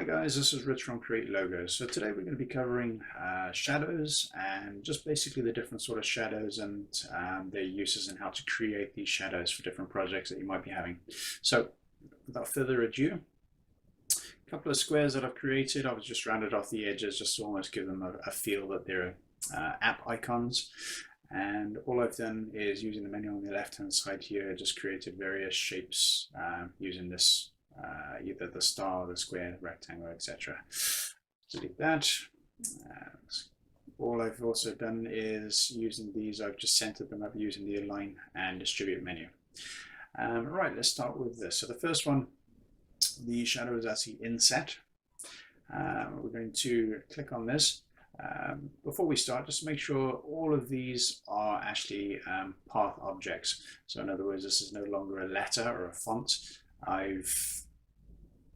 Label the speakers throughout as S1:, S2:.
S1: guys, this is Rich from Create Logos. So today we're going to be covering shadows and just basically the different sort of shadows and their uses and how to create these shadows for different projects that you might be having. So without further ado, a couple of squares that I've created. I've just rounded off the edges just to almost give them a feel that they're app icons. And all I've done is using the menu on the left hand side here, just created various shapes using this either the star, the square, the rectangle, etc. Delete that. All I've also done is using these, I've just centered them up using the align and distribute menu. Right, let's start with this. So the first one, the shadow is actually inset. We're going to click on this. Before we start, just make sure all of these are actually path objects. So in other words, this is no longer a letter or a font. I've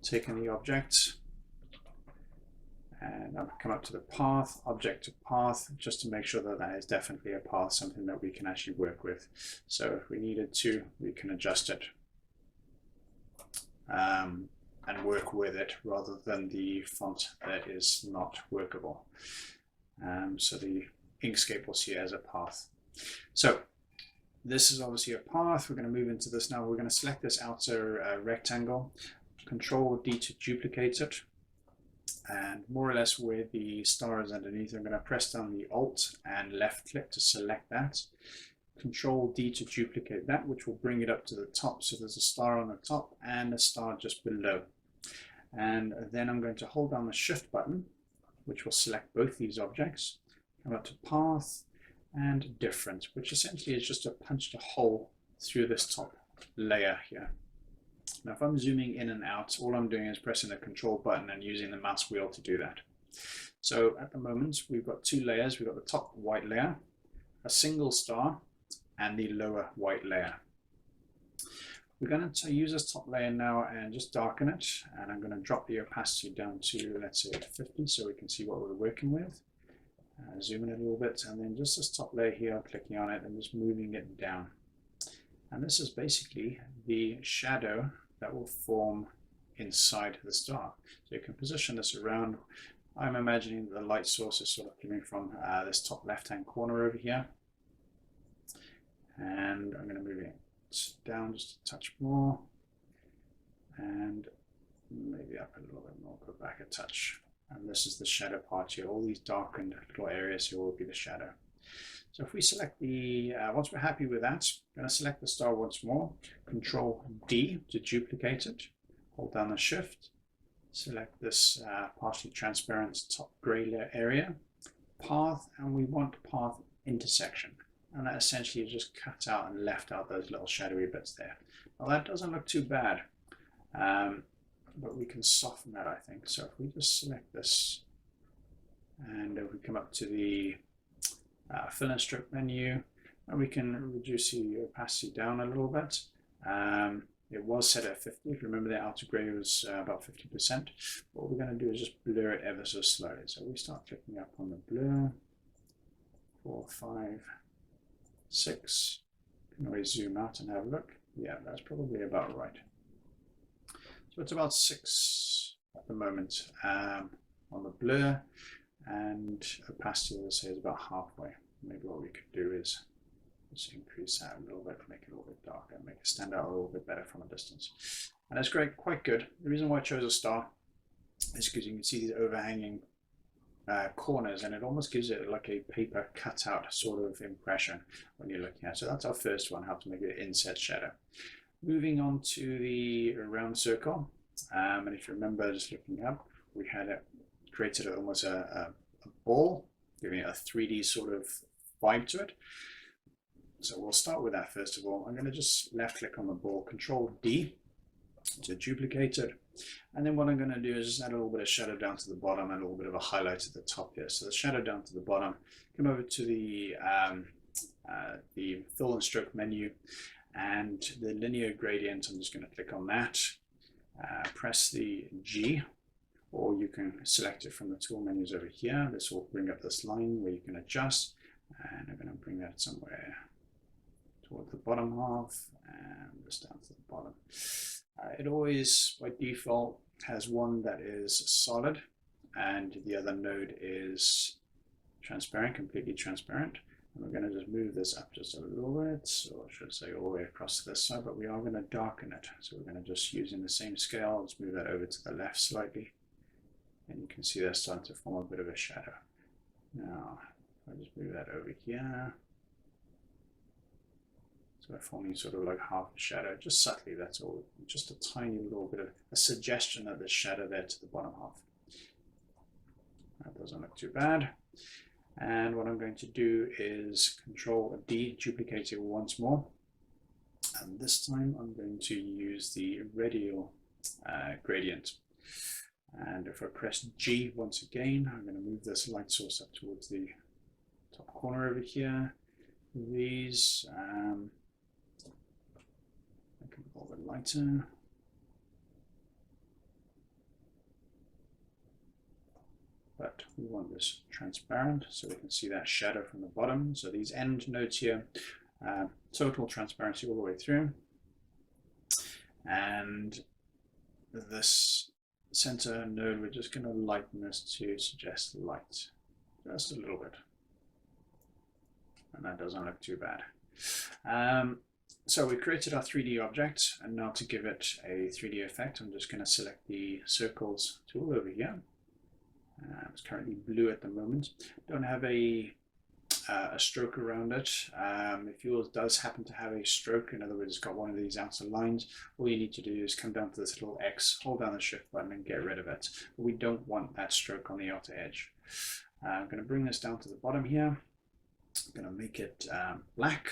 S1: taken the object and I've come up to the path, object to path, just to make sure that that is definitely a path, something that we can actually work with. So if we needed to, we can adjust it and work with it rather than the font that is not workable. So the Inkscape will see it as a path. So this is obviously a path. We're going to move into this now. We're going to select this outer rectangle, Control D to duplicate it, and more or less where the star is underneath, I'm going to press down the Alt and left click to select that. Control D to duplicate that, which will bring it up to the top. So there's a star on the top and a star just below. And then I'm going to hold down the Shift button, which will select both these objects, come up to Path and Different, which essentially is just a punched a hole through this top layer here. Now if I'm zooming in and out, all I'm doing is pressing the Control button and using the mouse wheel to do that. So at the moment we've got two layers. We've got the top white layer, a single star, and the lower white layer. We're going to use this top layer now and just darken it, and I'm going to drop the opacity down to, let's say, 50 so we can see what we're working with. Zoom in a little bit, and then just this top layer here, clicking on it and just moving it down. And this is basically the shadow that will form inside the star. So you can position this around. I'm imagining the light source is sort of coming from this top left-hand corner over here. And I'm going to move it down just a touch more. And maybe up a little bit more, go back a touch. And this is the shadow part here. All these darkened little areas here will be the shadow. So if we select the, once we're happy with that, I'm going to select the star once more, Control D to duplicate it, hold down the Shift, select this partially transparent top gray area, Path, and we want Path Intersection. And that essentially is just cut out and left out those little shadowy bits there. Now that doesn't look too bad, but we can soften that, I think. So if we just select this, and if we come up to the fill and stroke menu, and we can reduce the opacity down a little bit. It was set at 50. If you remember, the outer gray was about 50%. What we're going to do is just blur it ever so slowly. So we start clicking up on the blur. 4, 5, 6. You can always zoom out and have a look. Yeah, that's probably about right. So it's about 6 at the moment on the blur. And opacity, let's say, is about halfway. Maybe what we could do is just increase that a little bit, make it a little bit darker, make it stand out a little bit better from a distance. And it's great, quite good. The reason why I chose a star is because you can see these overhanging corners, and it almost gives it like a paper cutout sort of impression when you're looking at it. So that's our first one, how to make an inset shadow. Moving on to the round circle, and if you remember, just looking up, we had it created almost a ball, giving it a 3D sort of vibe to it. So we'll start with that first of all. I'm going to just left click on the ball, Control D to duplicate it. And then what I'm going to do is just add a little bit of shadow down to the bottom and a little bit of a highlight at the top here. So the shadow down to the bottom, come over to the fill and stroke menu and the linear gradient. I'm just going to click on that, press the G, or you can select it from the tool menus over here. This will bring up this line where you can adjust, and I'm going to bring that somewhere toward the bottom half and just down to the bottom. It always, by default, has one that is solid and the other node is transparent, completely transparent. And we're going to just move this up just a little bit, or I should say all the way across to this side, but we are going to darken it. So we're going to just using the same scale, let's move that over to the left slightly. And you can see that's starting to form a bit of a shadow. Now, I'll just move that over here. So we're forming sort of like half a shadow, just subtly, that's all. Just a tiny little bit of a suggestion of the shadow there to the bottom half. That doesn't look too bad. And what I'm going to do is Control D, duplicate it once more. And this time I'm going to use the Radial Gradient. And if I press G once again, I'm going to move this light source up towards the top corner over here. These, make them a little bit lighter. But we want this transparent so we can see that shadow from the bottom. So these end nodes here, total transparency all the way through. And this center node, we're just going to lighten this to suggest light, just a little bit. And that doesn't look too bad. So we created our 3D object, and now to give it a 3D effect, I'm just going to select the circles tool over here. It's currently blue at the moment. Don't have a stroke around it. If yours does happen to have a stroke, in other words, it's got one of these outer lines, all you need to do is come down to this little X, hold down the shift button and get rid of it. But we don't want that stroke on the outer edge. I'm going to bring this down to the bottom here. I'm going to make it black.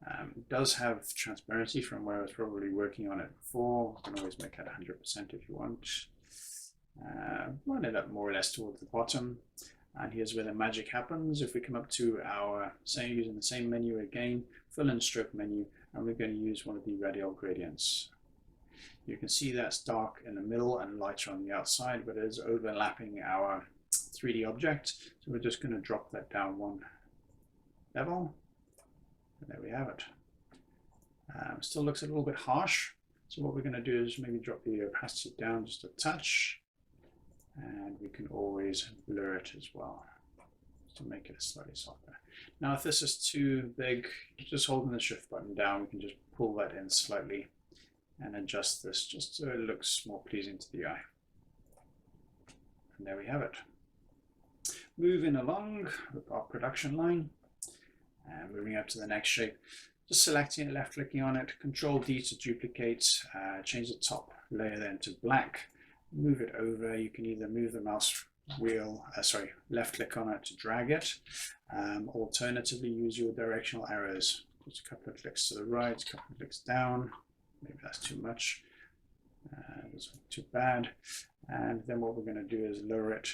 S1: It does have transparency from where I was probably working on it before. You can always make it 100% if you want. Line it up more or less towards the bottom, and here's where the magic happens. If we come up to our, using the same menu again, fill in stroke menu, and we're going to use one of the Radial Gradients. You can see that's dark in the middle and lighter on the outside, but it is overlapping our 3D object. So we're just going to drop that down one level, and there we have it. Still looks a little bit harsh, so what we're going to do is maybe drop the opacity down just a touch. And we can always blur it as well to make it slightly softer. Now, if this is too big, just holding the shift button down, we can just pull that in slightly and adjust this just so it looks more pleasing to the eye. And there we have it. Moving along with our production line and moving up to the next shape, just selecting it, left clicking on it, Control D to duplicate, change the top layer then to black. Move it over. You can either move the mouse wheel, left click on it to drag it. Alternatively, use your directional arrows. Just a couple of clicks to the right, a couple of clicks down. Maybe that's too much. Doesn't look too bad. And then what we're going to do is lower it.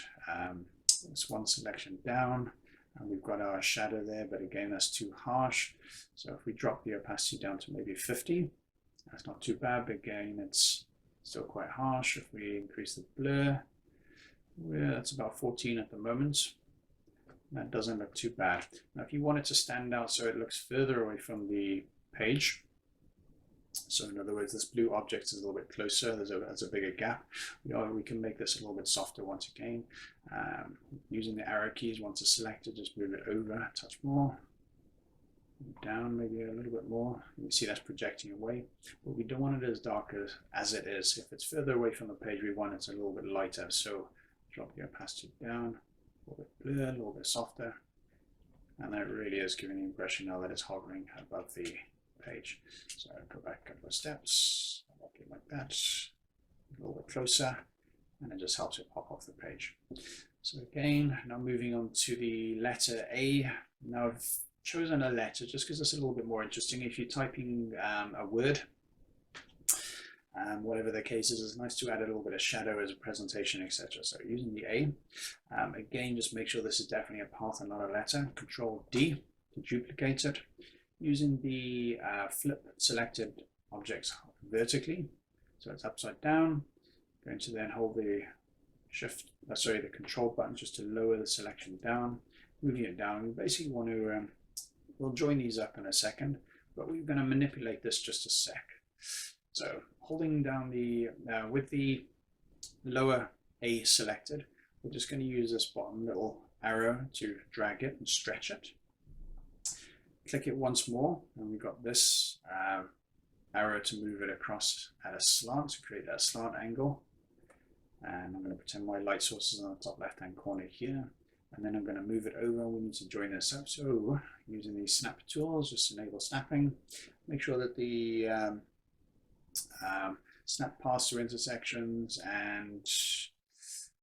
S1: It's one selection down. And we've got our shadow there, but again, that's too harsh. So if we drop the opacity down to maybe 50, that's not too bad, but again, it's still quite harsh. If we increase the blur, that's about 14 at the moment. That doesn't look too bad. Now, if you want it to stand out so it looks further away from the page, so in other words, this blue object is a little bit closer, there's a bigger gap, we can make this a little bit softer once again. Using the arrow keys, once it's selected, just move it over a touch more. Down maybe a little bit more. You can see that's projecting away, but we don't want it as dark as it is. If it's further away from the page, we want it a little bit lighter. So drop the opacity down, a little bit blur, a little bit softer, and that really is giving the impression now that it's hovering above the page. So go back a couple of steps, like that, a little bit closer, and it just helps it pop off the page. So again, now moving on to the letter A. Now I've chosen a letter just because it's a little bit more interesting. If you're typing a word, whatever the case is, it's nice to add a little bit of shadow as a presentation, etc. So using the A, again, just make sure this is definitely a path and not a letter. Control D to duplicate it. Using the flip selected objects vertically, so it's upside down. Going to then hold the the control button just to lower the selection down. Moving it down, we basically want to we'll join these up in a second, but we're going to manipulate this just a sec. So holding down the, with the lower A selected, we're just going to use this bottom little arrow to drag it and stretch it. Click it once more, and we've got this arrow to move it across at a slant to create that slant angle. And I'm going to pretend my light source is on the top left hand corner here, and then I'm going to move it over. We need to join this up, so using these snap tools, just enable snapping. Make sure that the snap paths through intersections, and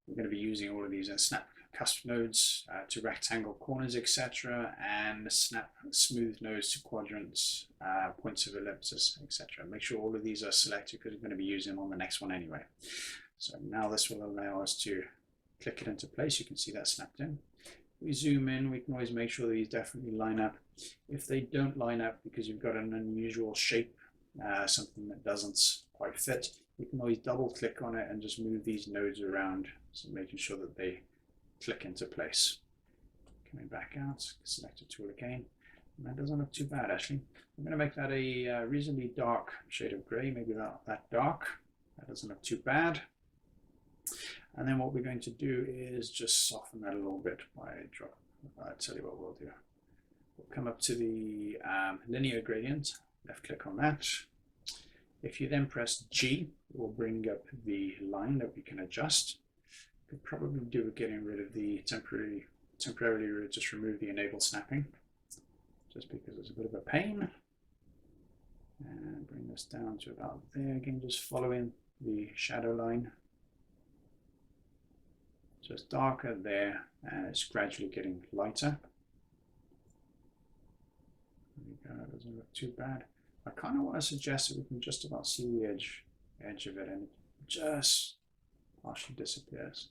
S1: we're going to be using all of these snap cusp nodes to rectangle corners, etc., and snap smooth nodes to quadrants, points of ellipsis, etc. Make sure all of these are selected because we're going to be using them on the next one anyway. So now this will allow us to click it into place. You can see that snapped in. We zoom in, we can always make sure these definitely line up. If they don't line up because you've got an unusual shape, something that doesn't quite fit, you can always double click on it and just move these nodes around, so making sure that they click into place. Coming back out, select a tool again. And that doesn't look too bad actually. I'm going to make that a reasonably dark shade of grey, maybe not that dark. That doesn't look too bad. And then what we're going to do is just soften that a little bit by I'll tell you what we'll do. We'll come up to the linear gradient, left click on that. If you then press G, it will bring up the line that we can adjust. Could probably do with getting rid of the temporarily just remove the enable snapping, just because it's a bit of a pain. And bring this down to about there again, just following the shadow line. So it's darker there, and it's gradually getting lighter. There we go, that doesn't look too bad. I kind of want to suggest that we can just about see the edge of it, and it just partially disappears.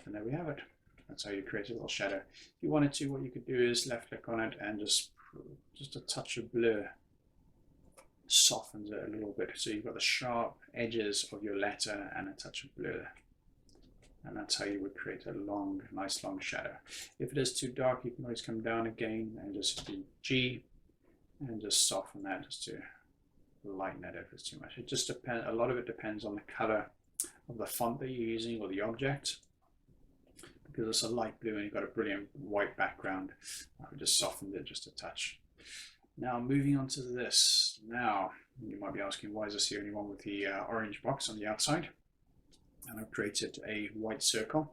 S1: And there we have it. That's how you create a little shadow. If you wanted to, what you could do is left click on it and just a touch of blur softens it a little bit. So you've got the sharp edges of your letter and a touch of blur. And that's how you would create a nice long shadow. If it is too dark, you can always come down again and just do G and just soften that just to lighten it if it's too much. It just depends, a lot of it depends on the color of the font that you're using or the object. Because it's a light blue and you've got a brilliant white background, I just softened it just a touch. Now moving on to this. Now you might be asking, why is this the only one with the orange box on the outside? And I've created a white circle.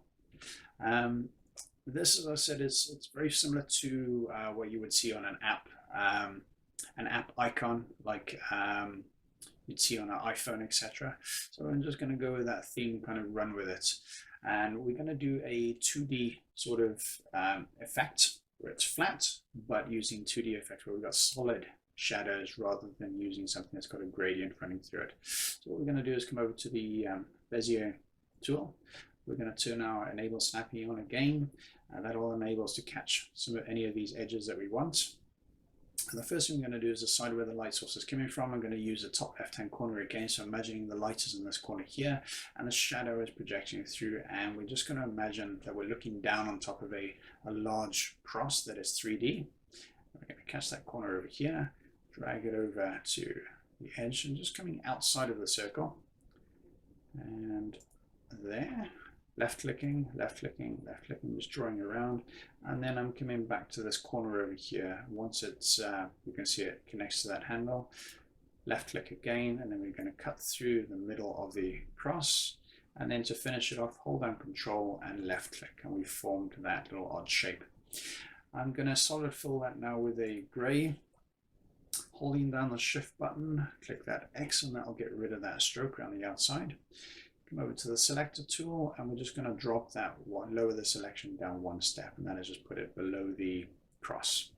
S1: This, as I said, it's very similar to what you would see on an app icon, like you'd see on an iPhone, etc. So I'm just going to go with that theme, kind of run with it. And we're going to do a 2D sort of effect where it's flat, but using 2D effect where we've got solid shadows rather than using something that's got a gradient running through it. So what we're going to do is come over to the Bezier tool. We're going to turn our enable snapping on again, and that will enable us to catch any of these edges that we want. And the first thing we're going to do is decide where the light source is coming from. I'm going to use the top left hand corner again, so imagining the light is in this corner here and the shadow is projecting through, and we're just going to imagine that we're looking down on top of a large cross that is 3D. We're going to catch that corner over here, drag it over to the edge and just coming outside of the circle, and there, left clicking, just drawing around, and then I'm coming back to this corner over here. Once it's, you can see it connects to that handle, left click again, and then we're going to cut through the middle of the cross, and then to finish it off, hold down Control and left click, and we formed that little odd shape. I'm going to solid fill that now with a gray. Holding down the Shift button, click that X, and that'll get rid of that stroke around the outside. Come over to the selector tool, and we're just going to drop that one, lower the selection down one step, and that is just put it below the cross.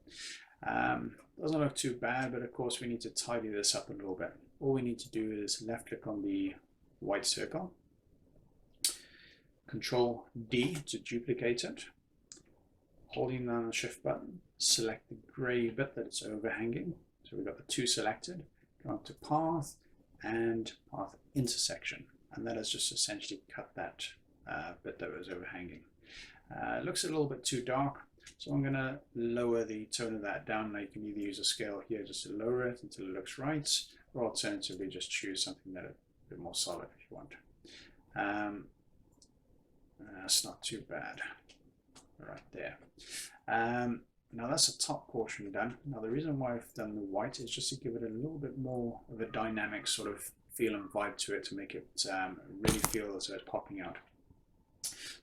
S1: Doesn't look too bad, but of course we need to tidy this up a little bit. All we need to do is left click on the white circle, Control D to duplicate it, holding down the Shift button, select the gray bit that it's overhanging. So we've got the two selected, go up to Path and Path Intersection. And that has just essentially cut that bit that was overhanging. It looks a little bit too dark, so I'm going to lower the tone of that down. Now you can either use a scale here just to lower it until it looks right, or alternatively just choose something that is a bit more solid if you want. That's not too bad, right there. Now that's the top portion done. Now the reason why I've done the white is just to give it a little bit more of a dynamic sort of feel and vibe to it, to make it really feel as though it's popping out.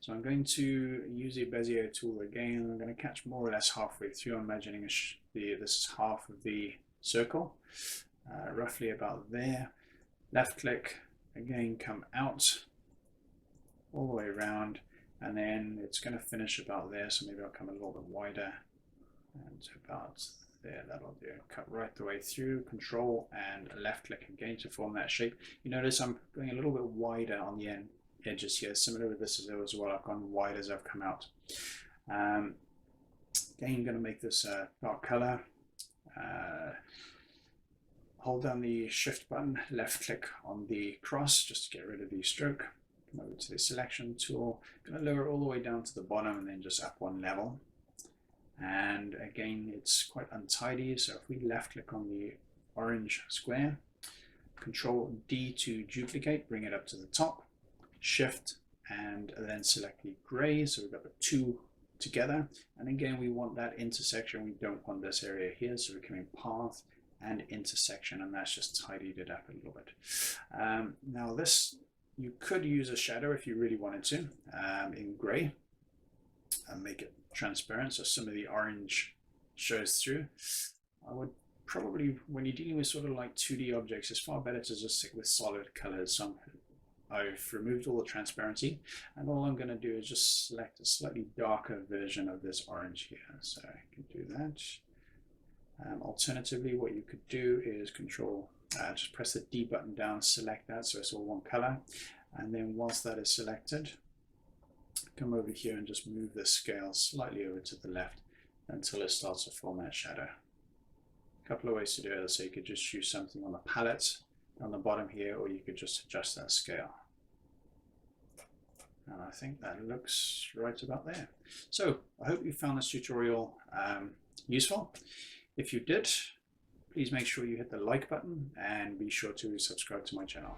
S1: So I'm going to use the Bezier tool again. I'm going to catch more or less halfway through. I'm imagining this is half of the circle, roughly about there. Left click, again come out all the way around, and then it's going to finish about there. So maybe I'll come a little bit wider and about there. That'll do. Cut right the way through. Control and left click again to form that shape. You notice I'm going a little bit wider on the edges here, similar with this as well. I've gone wide as I've come out. Again, I'm going to make this a dark color. Hold down the shift button, left click on the cross just to get rid of the stroke. Come over to the selection tool. I'm going to lower it all the way down to the bottom and then just up one level. And again, it's quite untidy, so if we left click on the orange square, Control D to duplicate, bring it up to the top, Shift and then select the gray, so we've got the two together. And again, we want that intersection, we don't want this area here, so we're coming path and intersection, and that's just tidied it up a little bit. Now this, you could use a shadow if you really wanted to, in gray, and make it transparent so some of the orange shows through. I would probably, when you're dealing with sort of like 2D objects, it's far better to just stick with solid colors. So I've removed all the transparency, and all I'm going to do is just select a slightly darker version of this orange here. So I can do that. Alternatively, what you could do is just press the D button down, select that so it's all one color, and then once that is selected, come over here and just move the scale slightly over to the left until it starts to form that shadow. A couple of ways to do it. So you could just use something on the palette on the bottom here, or you could just adjust that scale. And I think that looks right about there. So I hope you found this tutorial useful. If you did, please make sure you hit the like button and be sure to subscribe to my channel.